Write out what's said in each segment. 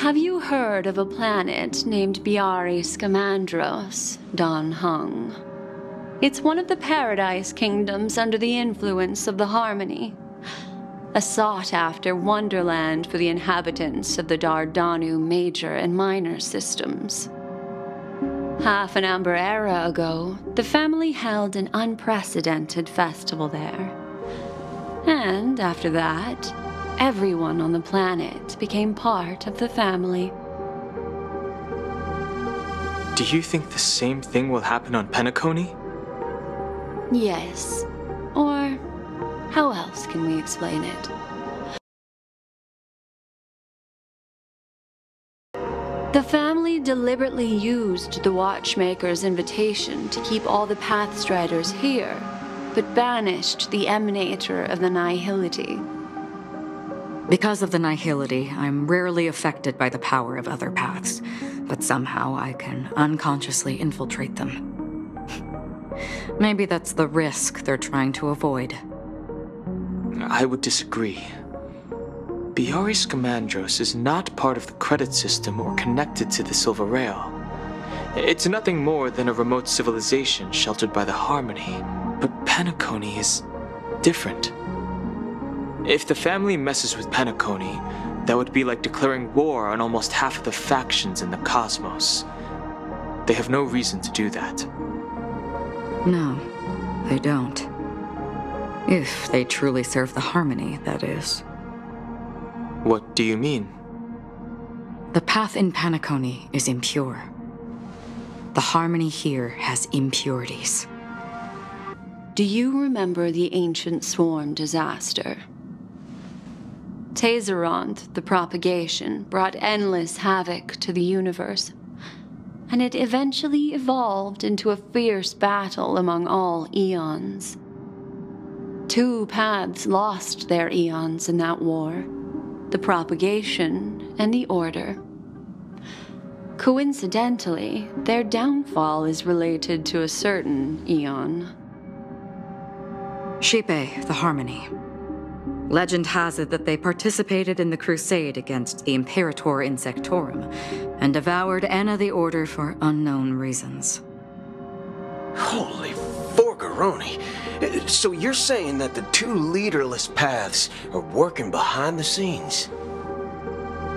Have you heard of a planet named Biari Scamandros, Don Hung? It's one of the Paradise Kingdoms under the influence of the Harmony. A sought-after wonderland for the inhabitants of the Dardanu Major and Minor systems. Half an Amber Era ago, the family held an unprecedented festival there. And after that, everyone on the planet became part of the family. Do you think the same thing will happen on Penacony? Yes. Or how else can we explain it? The family deliberately used the Watchmaker's invitation to keep all the Pathstriders here, but banished the Emanator of the Nihility. Because of the Nihility, I'm rarely affected by the power of other paths, but somehow I can unconsciously infiltrate them. Maybe that's the risk they're trying to avoid. I would disagree. Biari Scamandros is not part of the credit system or connected to the Silver Rail. It's nothing more than a remote civilization sheltered by the Harmony. But Penacony is different. If the family messes with Penacony, that would be like declaring war on almost half of the factions in the cosmos. They have no reason to do that. No, they don't. If they truly serve the Harmony, that is. What do you mean? The path in Penacony is impure. The Harmony here has impurities. Do you remember the Ancient Swarm disaster? Tazeront, the propagation, brought endless havoc to the universe, and it eventually evolved into a fierce battle among all eons. 2 paths lost their eons in that war, the propagation and the order. Coincidentally, their downfall is related to a certain eon. Shipe, the Harmony. Legend has it that they participated in the crusade against the Imperator Insectorum and devoured Anna the Order for unknown reasons. Holy forgaroni! So you're saying that the 2 leaderless paths are working behind the scenes?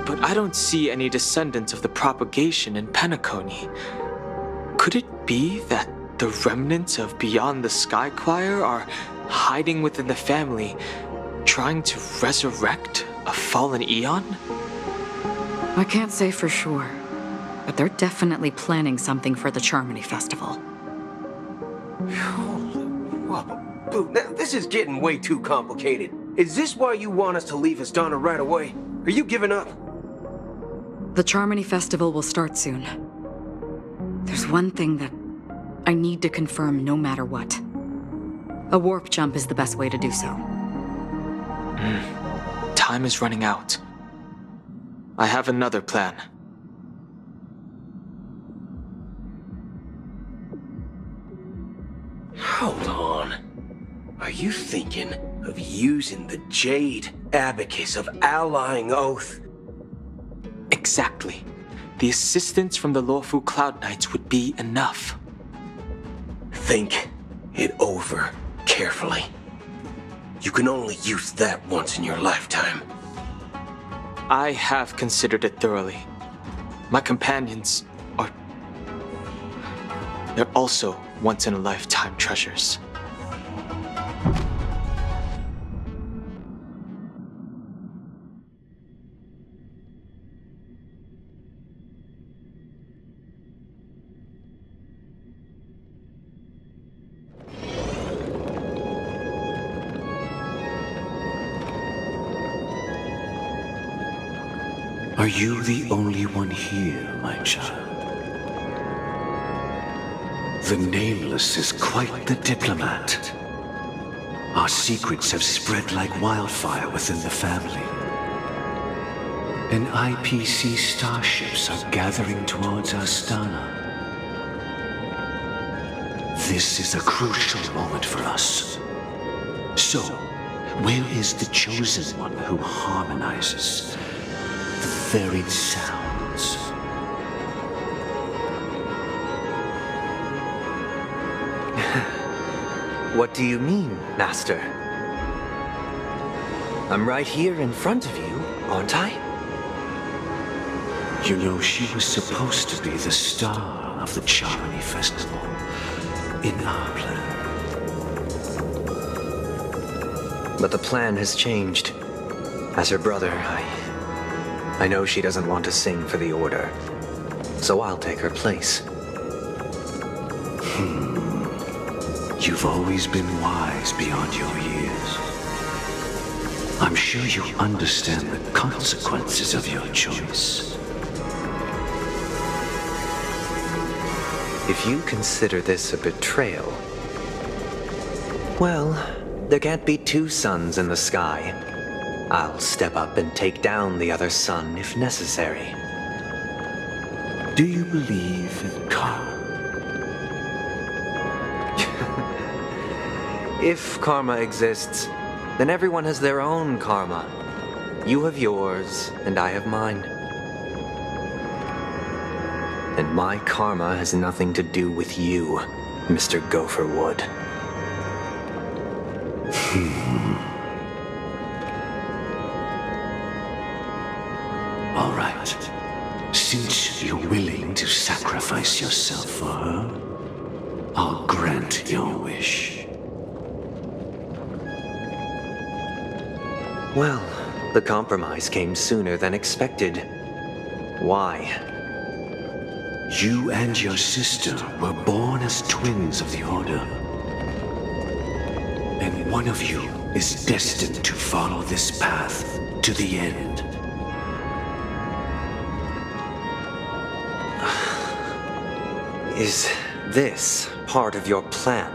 But I don't see any descendants of the propagation in Penacony. Could it be that the remnants of Beyond the Sky Choir are hiding within the family, trying to resurrect a fallen eon? I can't say for sure, but they're definitely planning something for the Charmony Festival. Holy wobble. Now, this is getting way too complicated. Is this why you want us to leave Astana right away? Are you giving up? The Charmony Festival will start soon. There's one thing that I need to confirm no matter what. A warp jump is the best way to do so. Time is running out. I have another plan. Hold on. Are you thinking of using the Jade Abacus of Allying Oath? Exactly. The assistance from the Lawfu Cloud Knights would be enough. Think it over carefully. You can only use that once in your lifetime. I have considered it thoroughly. My companions are... they're also once-in-a-lifetime treasures. Are you the only one here, my child? The Nameless is quite the diplomat. Our secrets have spread like wildfire within the family. And IPC starships are gathering towards Astana. This is a crucial moment for us. So, where is the chosen one who harmonizes the varied sound consequence. What do you mean, Master? I'm right here in front of you, aren't I? You know, she was supposed to be the star of the Charmony Festival in our plan. But the plan has changed. As her brother, I know she doesn't want to sing for the Order, so I'll take her place. You've always been wise beyond your years. I'm sure you understand the consequences of your choice. If you consider this a betrayal, well, there can't be two suns in the sky. I'll step up and take down the other sun if necessary. Do you believe in karma? If karma exists, then everyone has their own karma. You have yours, and I have mine. And my karma has nothing to do with you, Mr. Gopherwood. All right. Since you're willing to sacrifice yourself for her, I'll grant your wish. Well, the compromise came sooner than expected. Why? You and your sister were born as twins of the Order. And one of you is destined to follow this path to the end. Is this part of your plan?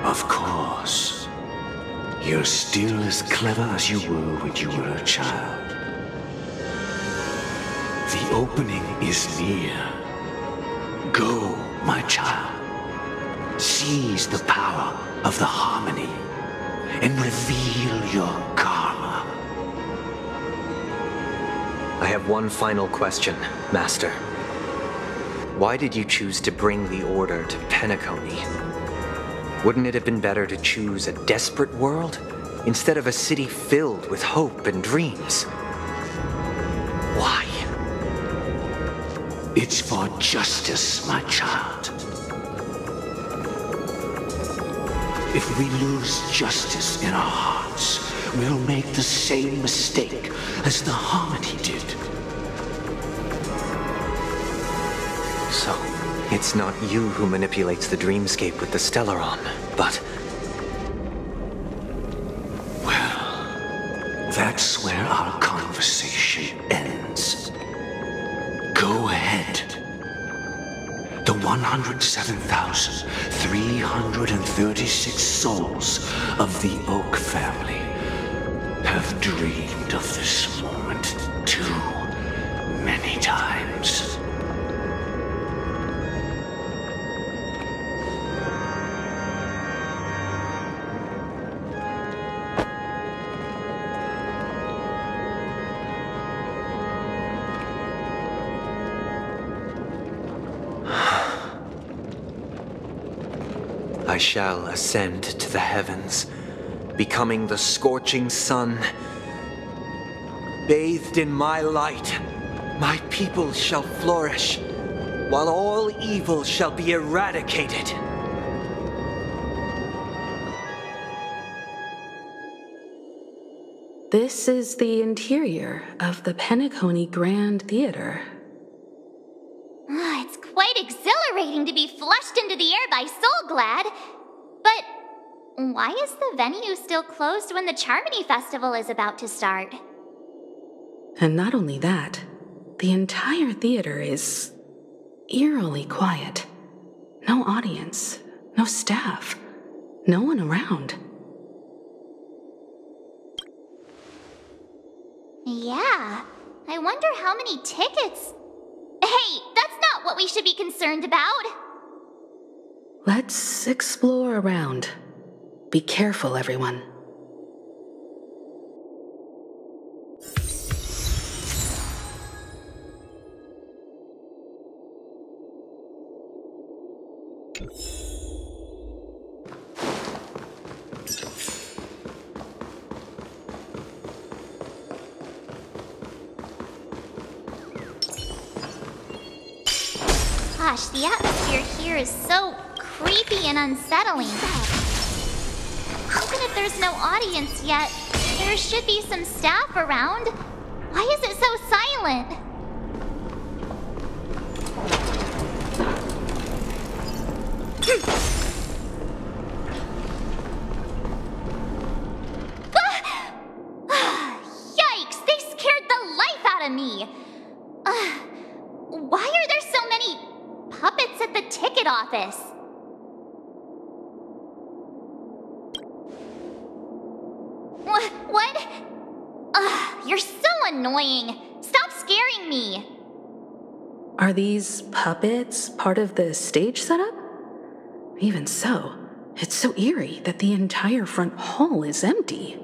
Of course. You're still as clever as you were when you were a child. The opening is near. Go, my child. Seize the power of the harmony and reveal your karma. I have one final question, Master. Why did you choose to bring the Order to Penacony? Wouldn't it have been better to choose a desperate world instead of a city filled with hope and dreams? Why? It's for justice, my child. If we lose justice in our hearts, we'll make the same mistake as the Harmony did. So, it's not you who manipulates the dreamscape with the Stellaron, but... Well, that's where our conversation ends. Go ahead. The 107,336 souls of the Oak family have dreamed of this moment too many times. I shall ascend to the heavens, becoming the scorching sun. Bathed in my light, my people shall flourish, while all evil shall be eradicated. This is the interior of the Penacony Grand Theater. It's quite exhilarating to be flushed into the air by Soulglad. But why is the venue still closed when the Charmony Festival is about to start? And not only that, the entire theater is eerily quiet. No audience, no staff, no one around. Yeah, I wonder how many tickets... Hey, that's not what we should be concerned about! Let's explore around. Be careful, everyone. Gosh, the atmosphere here is so creepy and unsettling. Even if there's no audience yet, there should be some staff around. Why is it so silent? Yikes! They scared the life out of me! Why are there so many puppets at the ticket office? What? You're so annoying. Stop scaring me. Are these puppets part of the stage setup? Even so, it's so eerie that the entire front hall is empty.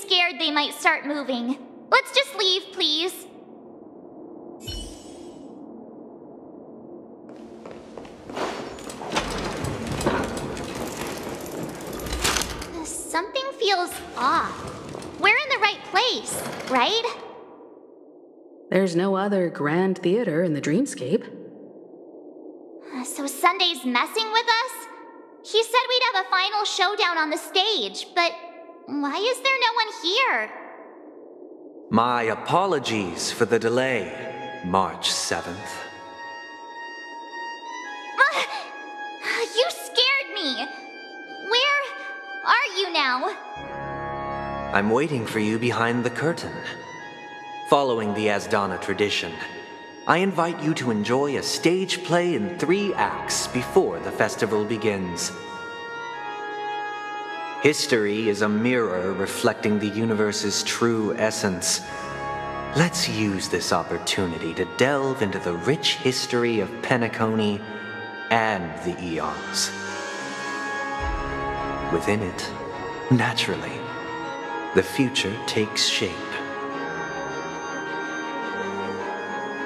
Scared they might start moving. Let's just leave, please. Something feels off. We're in the right place, right? There's no other grand theater in the dreamscape. So Sunday's messing with us? He said we'd have a final showdown on the stage, but why is there no one here? My apologies for the delay, March 7th. You scared me! Where are you now? I'm waiting for you behind the curtain. Following the Asdana tradition, I invite you to enjoy a stage play in 3 acts before the festival begins. History is a mirror reflecting the universe's true essence. Let's use this opportunity to delve into the rich history of Penacony and the eons. Within it, naturally, the future takes shape.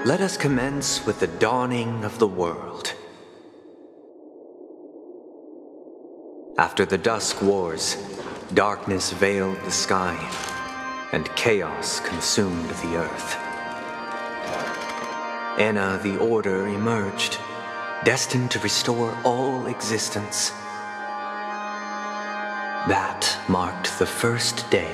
Let us commence with the dawning of the world. After the Dusk Wars, darkness veiled the sky, and chaos consumed the earth. Enna the Order emerged, destined to restore all existence. That marked the first day.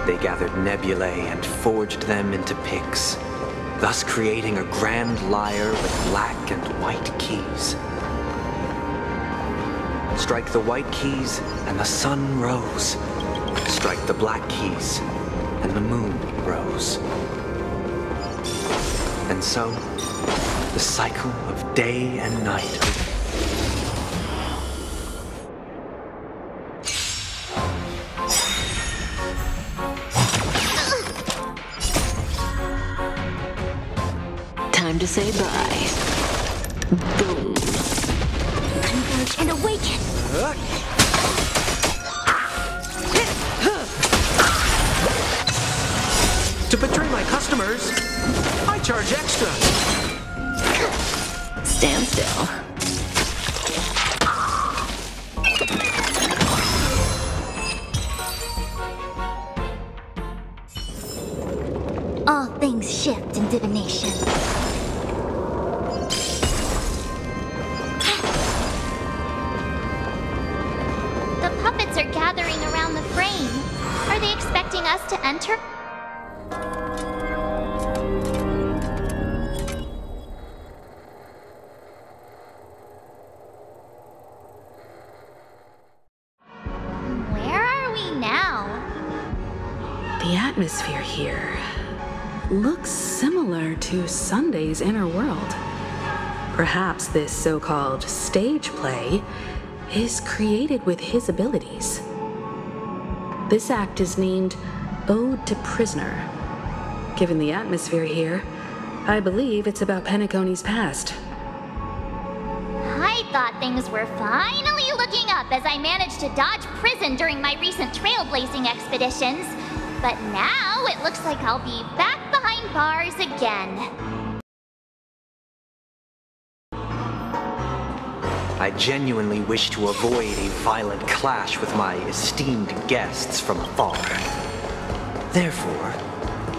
They gathered nebulae and forged them into picks, thus creating a grand lyre with black and white keys. Strike the white keys, and the sun rose. Strike the black keys, and the moon rose. And so, the cycle of day and night. Time to say bye. Boom. Converge and awaken! To betray my customers, I charge extra. Stand still. All things shift in divination. puppets are gathering around the frame. Are they expecting us to enter? Where are we now? The atmosphere here looks similar to Sunday's inner world. Perhaps this so-called stage play is created with his abilities. This act is named Ode to Prisoner. Given the atmosphere here, I believe it's about Penacony's past. I thought things were finally looking up as I managed to dodge prison during my recent trailblazing expeditions. But now it looks like I'll be back behind bars again. I genuinely wish to avoid a violent clash with my esteemed guests from afar. Therefore,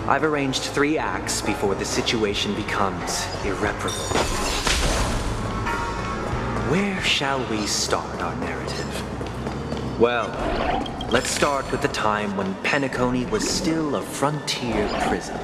I've arranged 3 acts before the situation becomes irreparable. Where shall we start our narrative? Well, let's start with the time when Penacony was still a frontier prison.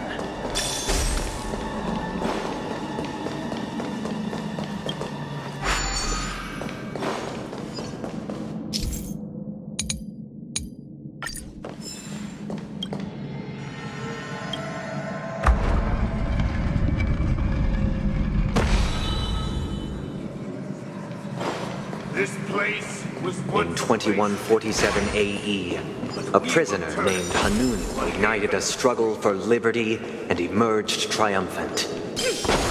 In 2147 AE, a prisoner named Hanunu ignited a struggle for liberty and emerged triumphant.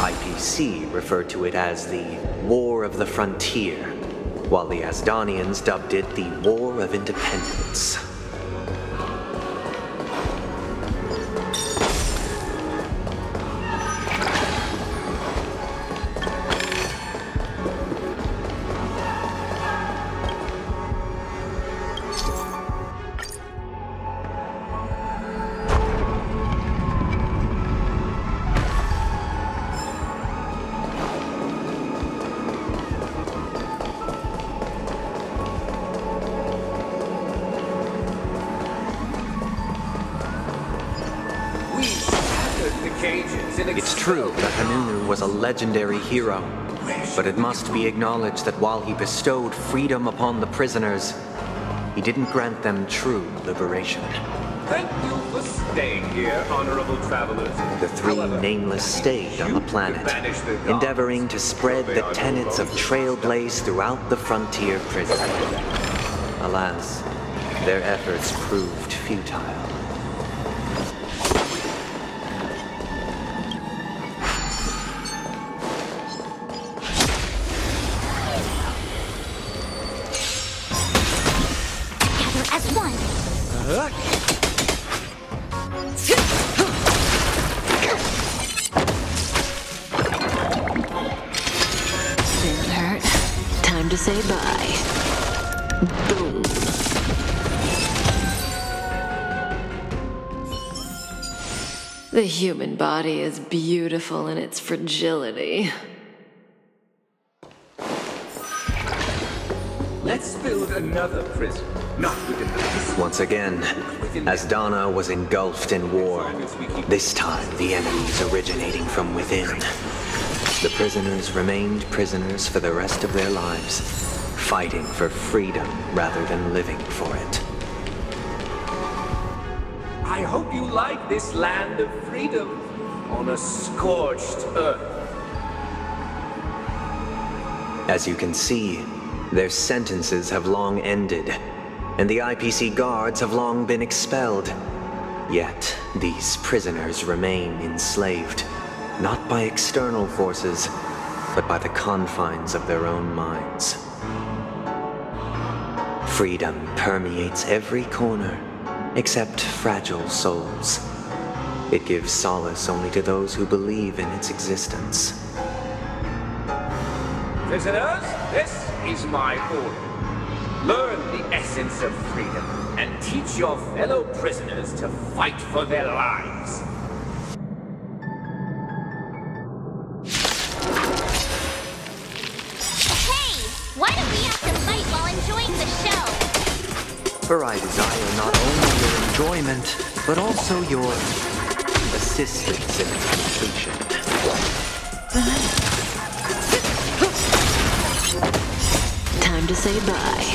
IPC referred to it as the War of the Frontier, while the Asdanians dubbed it the War of Independence. It's true that Hanunu was a legendary hero, but it must be acknowledged that while he bestowed freedom upon the prisoners, he didn't grant them true liberation. Thank you for staying here, honorable travelers. The 3 nameless stayed on the planet, endeavoring to spread the tenets of Trailblaze throughout the frontier prison. Alas, their efforts proved futile. Didn't hurt. Time to say bye. Boom. The human body is beautiful in its fragility. Let's build another prison, not within the prison. Once again, Asdana was engulfed in war. This time, the enemies originating from within. The prisoners remained prisoners for the rest of their lives, fighting for freedom rather than living for it. I hope you like this land of freedom on a scorched earth. As you can see, their sentences have long ended, and the IPC guards have long been expelled. Yet, these prisoners remain enslaved, not by external forces, but by the confines of their own minds. Freedom permeates every corner, except fragile souls. It gives solace only to those who believe in its existence. Prisoners, this is my order. Learn the essence of freedom and teach your fellow prisoners to fight for their lives. Hey! Why do we have to fight while enjoying the show? For I desire not only your enjoyment, but also your assistance in its completion. Time to say bye.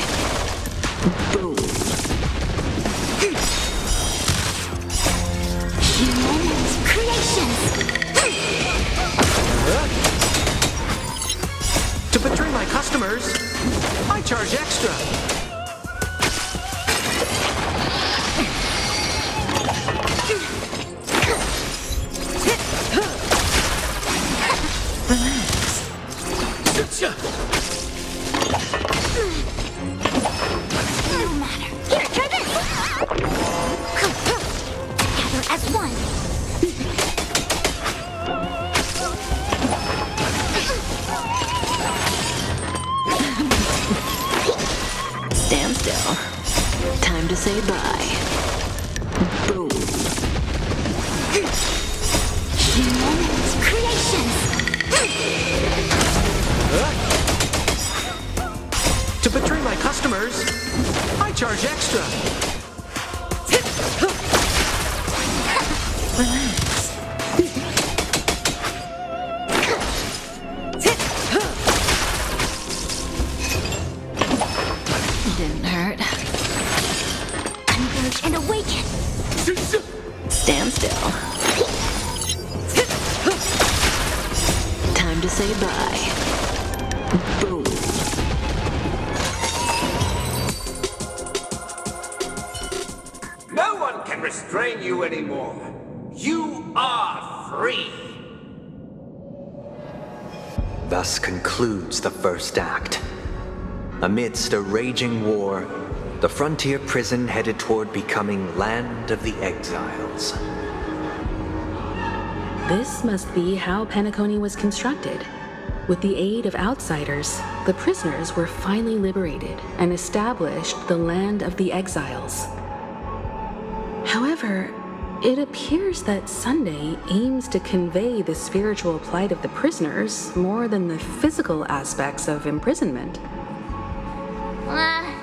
Boom. Humans, creations! To betray my customers, I charge extra. No matter. Here, try this! Together as one. Stand still. Time to say bye. Boom. Humans, creations! To betray my customers, I charge extra. Didn't hurt. Converge and awaken! Stand still. Time to say bye. Boom. No one can restrain you anymore. You are free. Thus concludes the first act. Amidst a raging war, the frontier prison headed toward becoming Land of the Exiles. This must be how Penacony was constructed. With the aid of outsiders, the prisoners were finally liberated and established the Land of the Exiles. However, it appears that Sunday aims to convey the spiritual plight of the prisoners more than the physical aspects of imprisonment.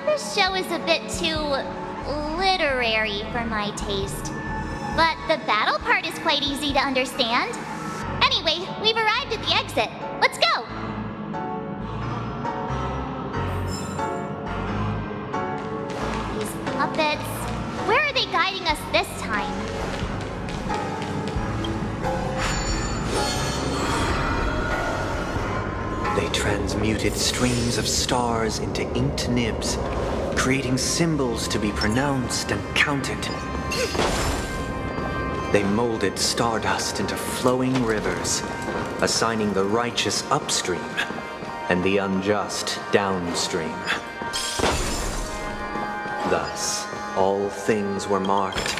This show is a bit too literary for my taste. But the battle part is quite easy to understand. Anyway, we've arrived at the exit. Let's go! These puppets... Where are they guiding us this time? They transmuted streams of stars into inked nibs, creating symbols to be pronounced and counted. They molded stardust into flowing rivers, assigning the righteous upstream and the unjust downstream. Thus, all things were marked,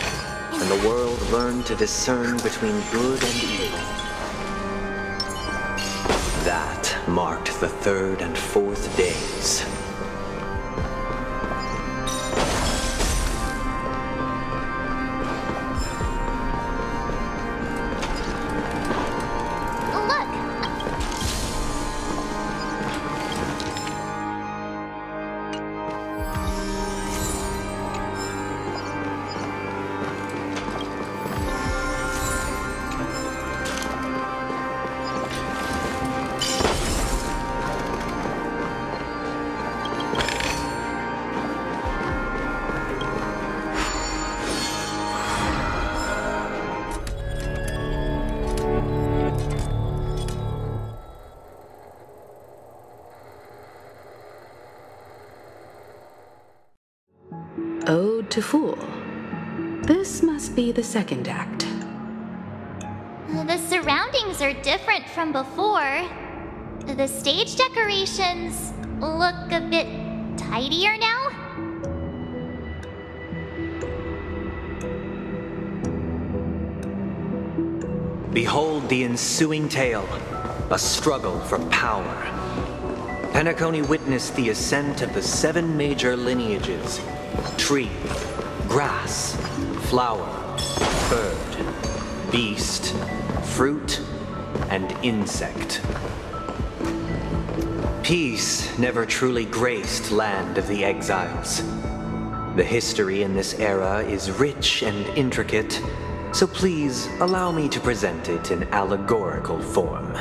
and the world learned to discern between good and evil. That marked the third and fourth days. Ode to Fool. This must be the second act. The surroundings are different from before. The stage decorations look a bit tidier now. Behold the ensuing tale, a struggle for power. Penacony witnessed the ascent of the 7 major lineages: tree, grass, flower, bird, beast, fruit, and insect. Peace never truly graced Land of the Exiles. The history in this era is rich and intricate, so please allow me to present it in allegorical form.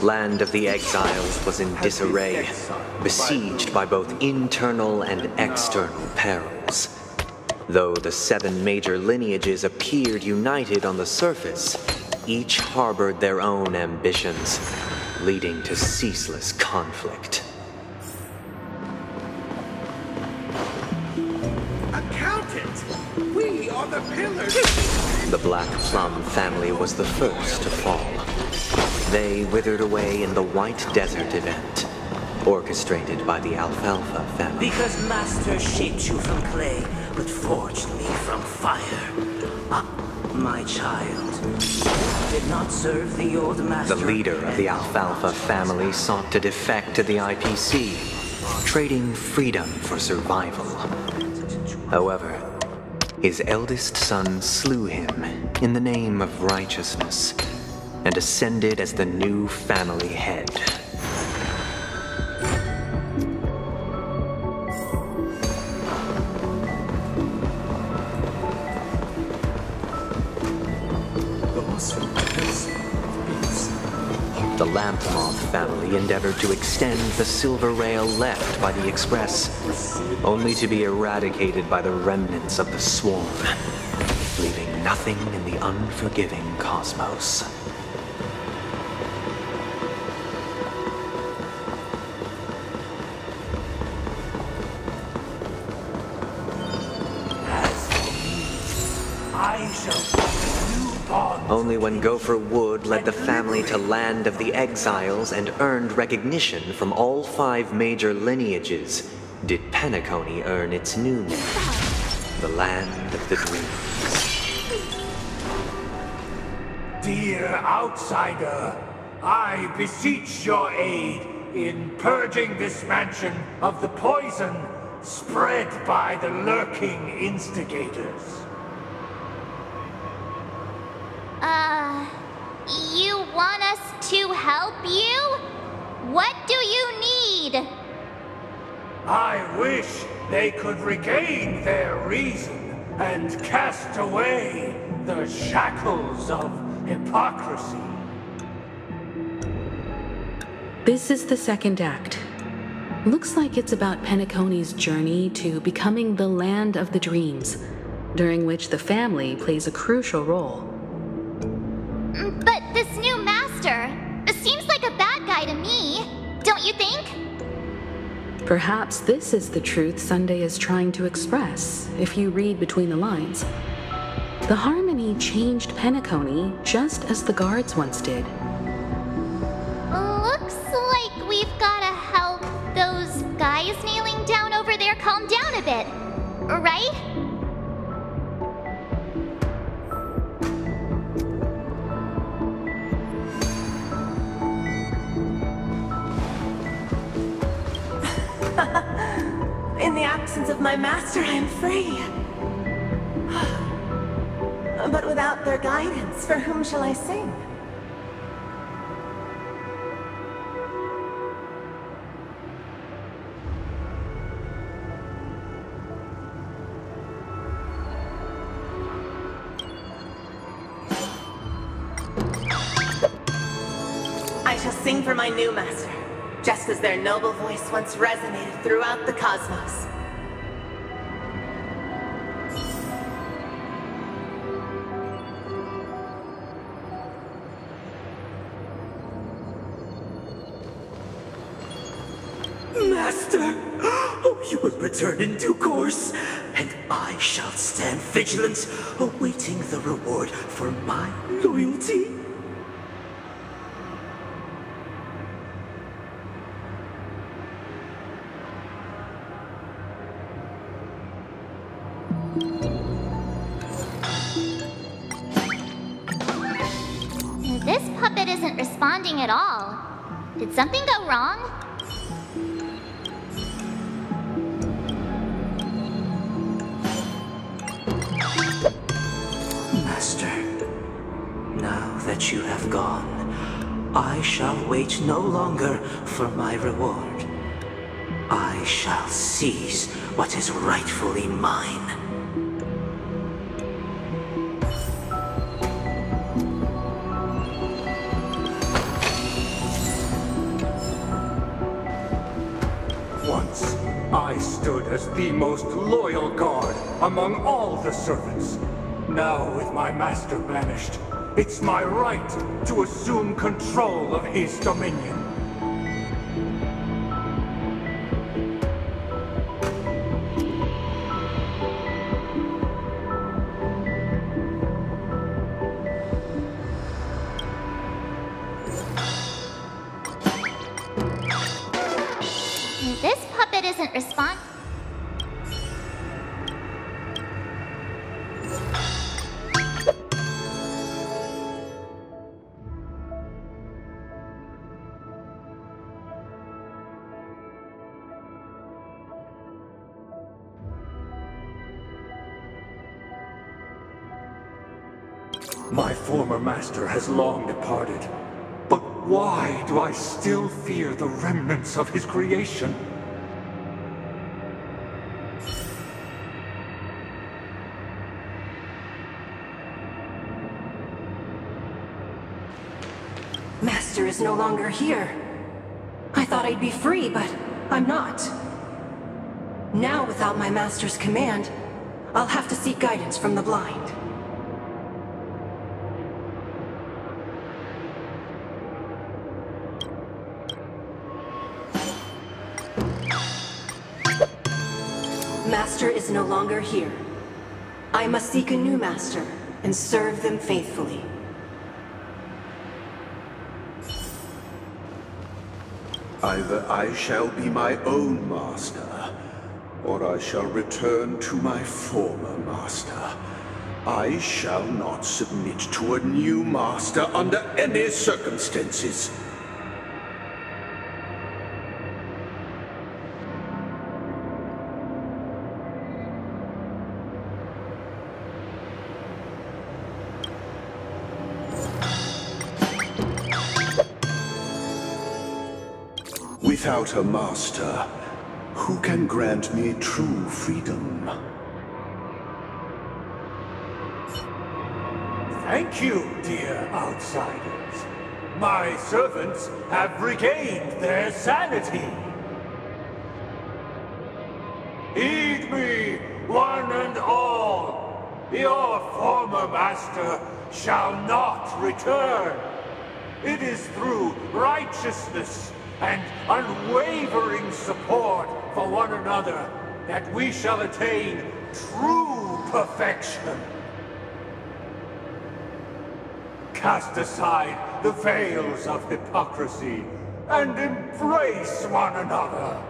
Land of the Exiles was in disarray, besieged by both internal and external perils. Though the 7 major lineages appeared united on the surface, each harbored their own ambitions, leading to ceaseless conflict. Accountant! We are the pillars! The Black Plum family was the first to fall. They withered away in the White Desert event, orchestrated by the Alfalfa family. Because Master shaped you from clay, but forged me from fire. My child, did not serve the old master. The leader of the Alfalfa family sought to defect to the IPC, trading freedom for survival. However, his eldest son slew him in the name of righteousness, and ascended as the new family head. The Lamp Moth family endeavored to extend the silver rail left by the Express, only to be eradicated by the remnants of the Swarm, leaving nothing in the unforgiving cosmos. Only when Gopher Wood led the family to Land of the Exiles and earned recognition from all 5 major lineages did Penacony earn its new name, the Land of the Dreams. Dear outsider, I beseech your aid in purging this mansion of the poison spread by the lurking instigators. You want us to help you? What do you need? I wish they could regain their reason and cast away the shackles of hypocrisy. This is the second act. Looks like it's about Penacony's journey to becoming the Land of the Dreams, during which the family plays a crucial role. But this new master seems like a bad guy to me, don't you think? Perhaps this is the truth Sunday is trying to express, if you read between the lines. The Harmony changed Penacony just as the guards once did. Looks like we've gotta help those guys kneeling down over there calm down a bit, right? In the absence of my master, I am free. But without their guidance, for whom shall I sing? I shall sing for my new master, just as their noble voice once resonated throughout the cosmos. Master! Oh, you will return in due course. and I shall stand vigilant, awaiting the reward for my loyalty. This puppet isn't responding at all. Did something go wrong? Master, now that you have gone, I shall wait no longer for my reward. I shall seize what is rightfully mine. Once, I stood as the most loyal guard among all the servants. Now, with my master banished, it's my right to assume control of his dominion. This puppet isn't responding. My former master has long departed. But why do I still fear the remnants of his creation? Master is no longer here. I thought I'd be free, but I'm not. Now, without my master's command, I'll have to seek guidance from the blind. Master is no longer here. I must seek a new master and serve them faithfully. Either I shall be my own master, or I shall return to my former master. I shall not submit to a new master under any circumstances. Without a master, who can grant me true freedom? Thank you, dear outsiders. My servants have regained their sanity. Heed me, one and all. Your former master shall not return. It is through righteousness and unwavering support for one another that we shall attain true perfection. Cast aside the veils of hypocrisy and embrace one another.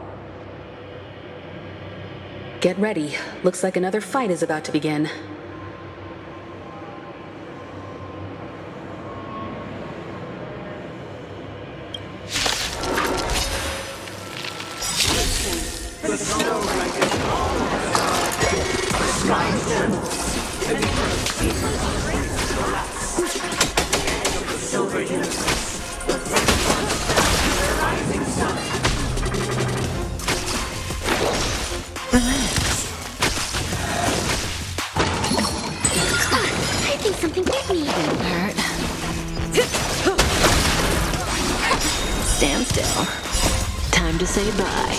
Get ready. Looks like another fight is about to begin. Stand still. Time to say bye.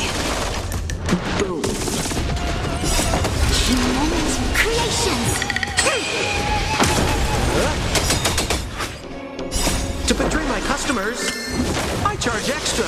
Boom. Humans creations! To betray my customers, I charge extra.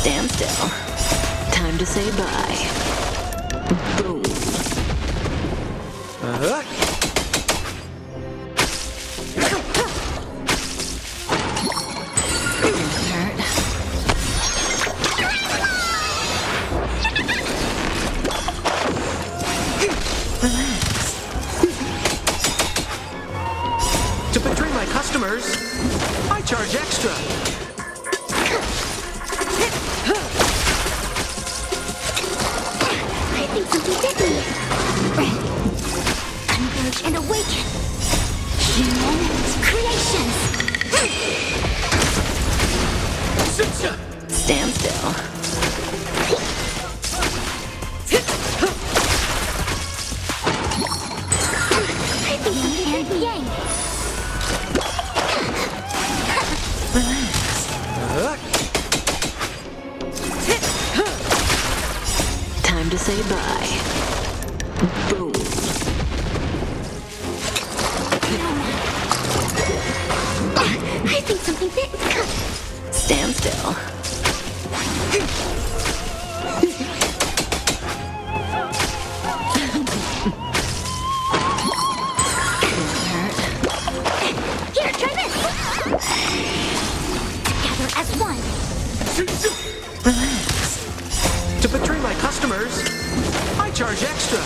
Stand still. Time to say bye. Boom. To betray my customers, I charge extra. I think something bit me. Converge and awaken. Human creations. Stand still. Yin and yang. Time to say bye. Boom. I think something bit. Stand still. Here, try this. Together as one. To betray my customers, I charge extra.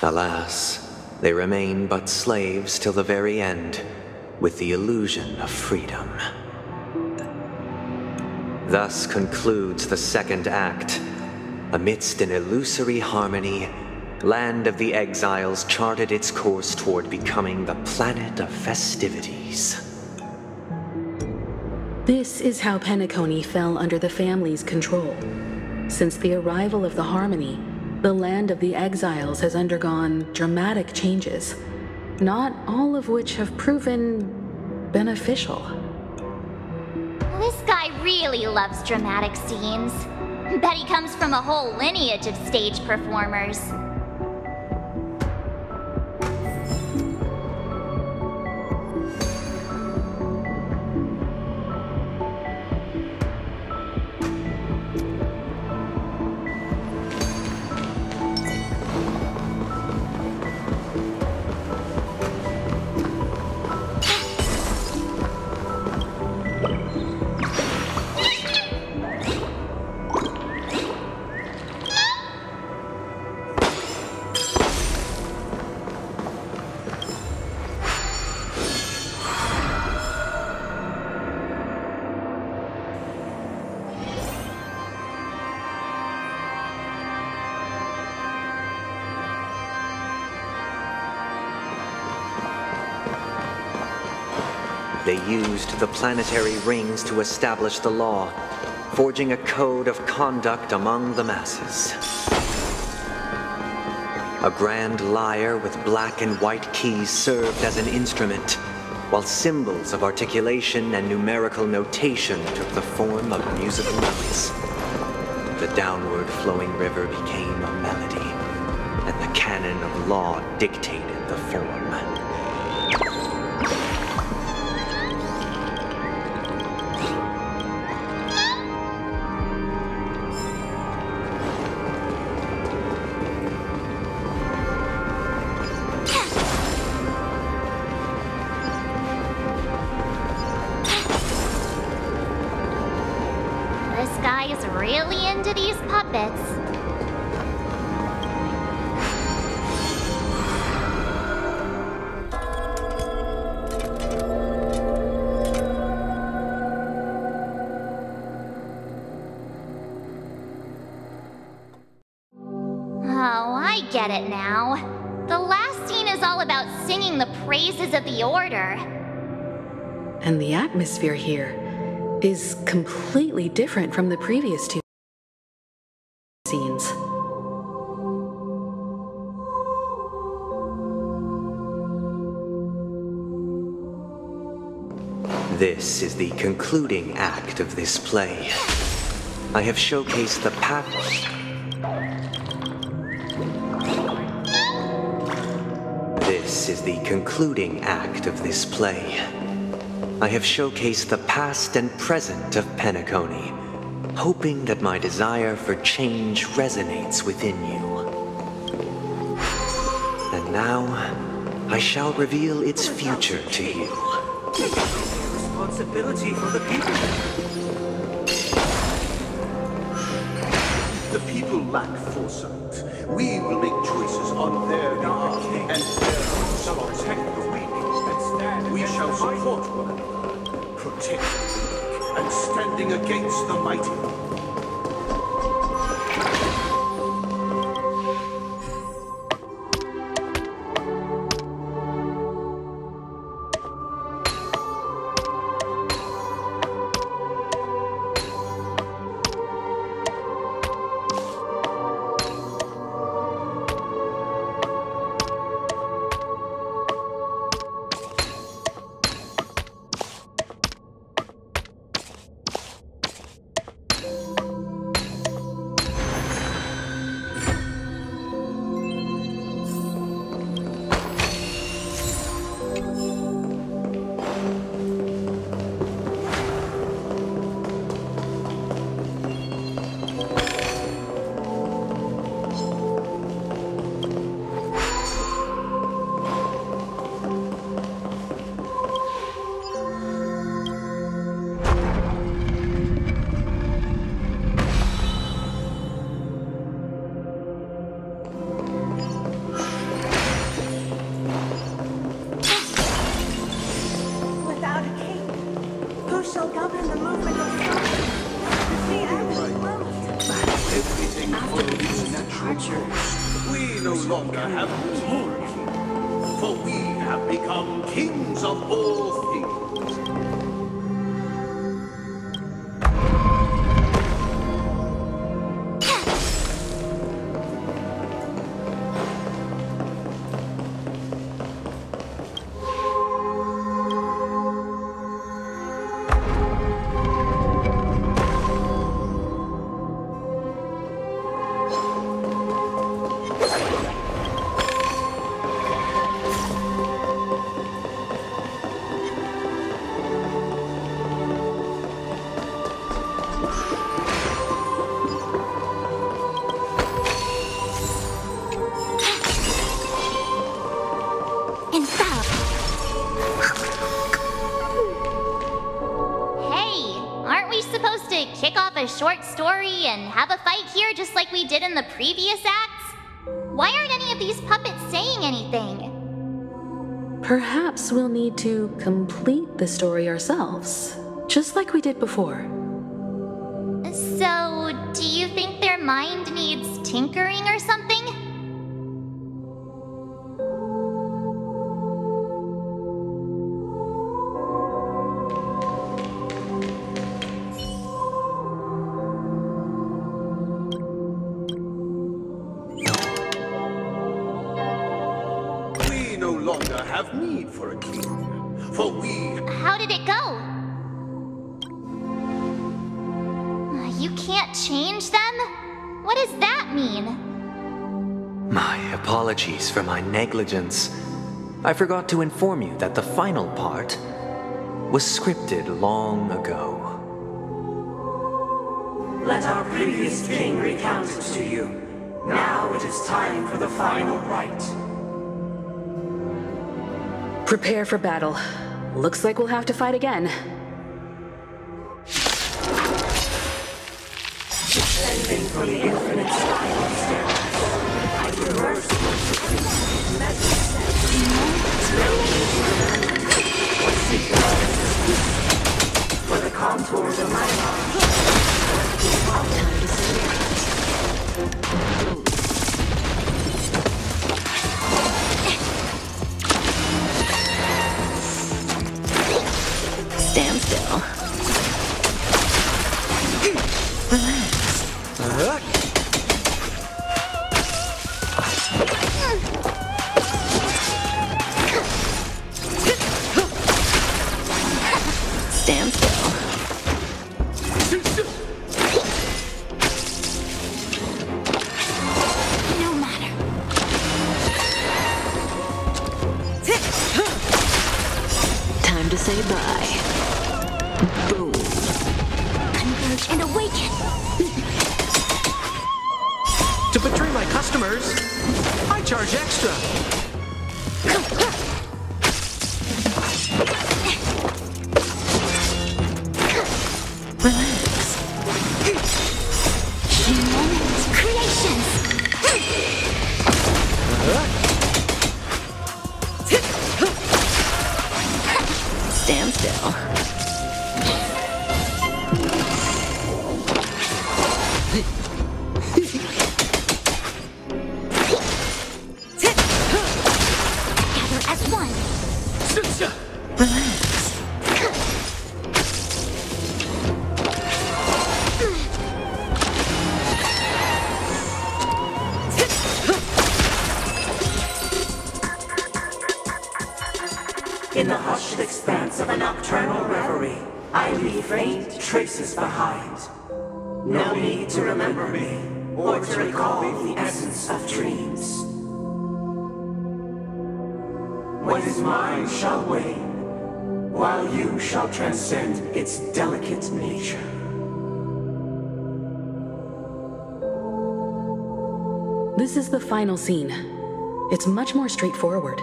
Alas, they remain but slaves till the very end, with the illusion of freedom. Thus concludes the second act. Amidst an illusory harmony, Land of the Exiles charted its course toward becoming the planet of festivities. This is how Penacony fell under the family's control. Since the arrival of the Harmony, the Land of the Exiles has undergone dramatic changes, not all of which have proven beneficial. This guy really loves dramatic scenes. Bet he comes from a whole lineage of stage performers. They used the planetary rings to establish the law, forging a code of conduct among the masses. A grand lyre with black and white keys served as an instrument, while symbols of articulation and numerical notation took the form of musical notes. The downward flowing river became a melody, and the canon of law dictated the form. This guy is really into these puppets. Oh, I get it now. The last scene is all about singing the praises of the Order. And the atmosphere here is completely different from the previous two scenes. This is the concluding act of this play. I have showcased the This This is the concluding act of this play. I have showcased the past and present of Penacony, hoping that my desire for change resonates within you. And now, I shall reveal its future to you. Responsibility for the people. The people lack foresight. We will make choices on their behalf, and their shall protect the weak. We shall support one another, protect the weak, and standing against the mighty. We no longer have authority, for we have become kings of all things. Short story and have a fight here just like we did in the previous acts? Why aren't any of these puppets saying anything? Perhaps we'll need to complete the story ourselves, just like we did before. So, do you think their mind needs tinkering or something? Have need for a king, for we... How did it go? You can't change them? What does that mean? My apologies for my negligence. I forgot to inform you that the final part was scripted long ago. Let our previous king recount it to you. Now it is time for the final rite. Prepare for battle. Looks like we'll have to fight again. Descending from the infinite spiral staircase, I reverse for the contours of my mind. Stand still. Relax. Stand still. No matter. to say bye. Boom. Converge and awaken! To betray my customers, I charge extra. Relax. Human creations! Stand still. Gather as one! Relax. In the hushed expanse of a nocturnal reverie, I leave faint traces behind. No need to remember me, or to recall the essence of dreams. What is mine shall wane, while you shall transcend its delicate nature. This is the final scene. It's much more straightforward.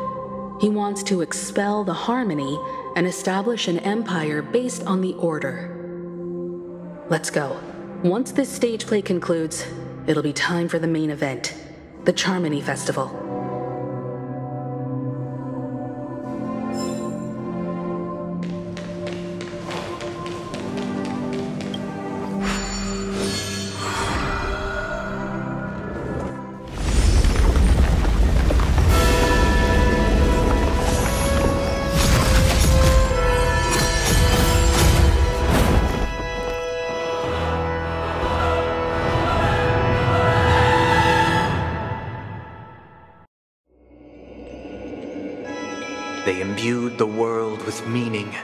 He wants to expel the Harmony and establish an empire based on the Order. Let's go. Once this stage play concludes, it'll be time for the main event, the Charmony Festival. They imbued the world with meaning,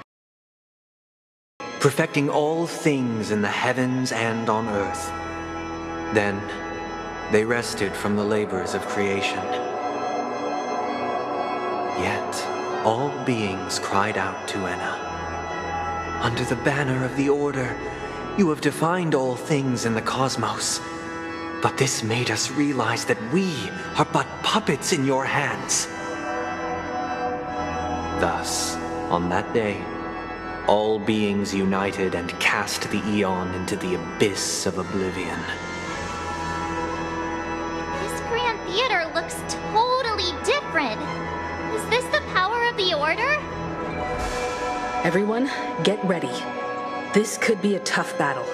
perfecting all things in the heavens and on earth. Then, they rested from the labors of creation. Yet, all beings cried out to Enna. Under the banner of the Order, you have defined all things in the cosmos. But this made us realize that we are but puppets in your hands. Thus, on that day, all beings united and cast the Eon into the abyss of oblivion. This Grand Theater looks totally different. Is this the power of the Order? Everyone, get ready. This could be a tough battle.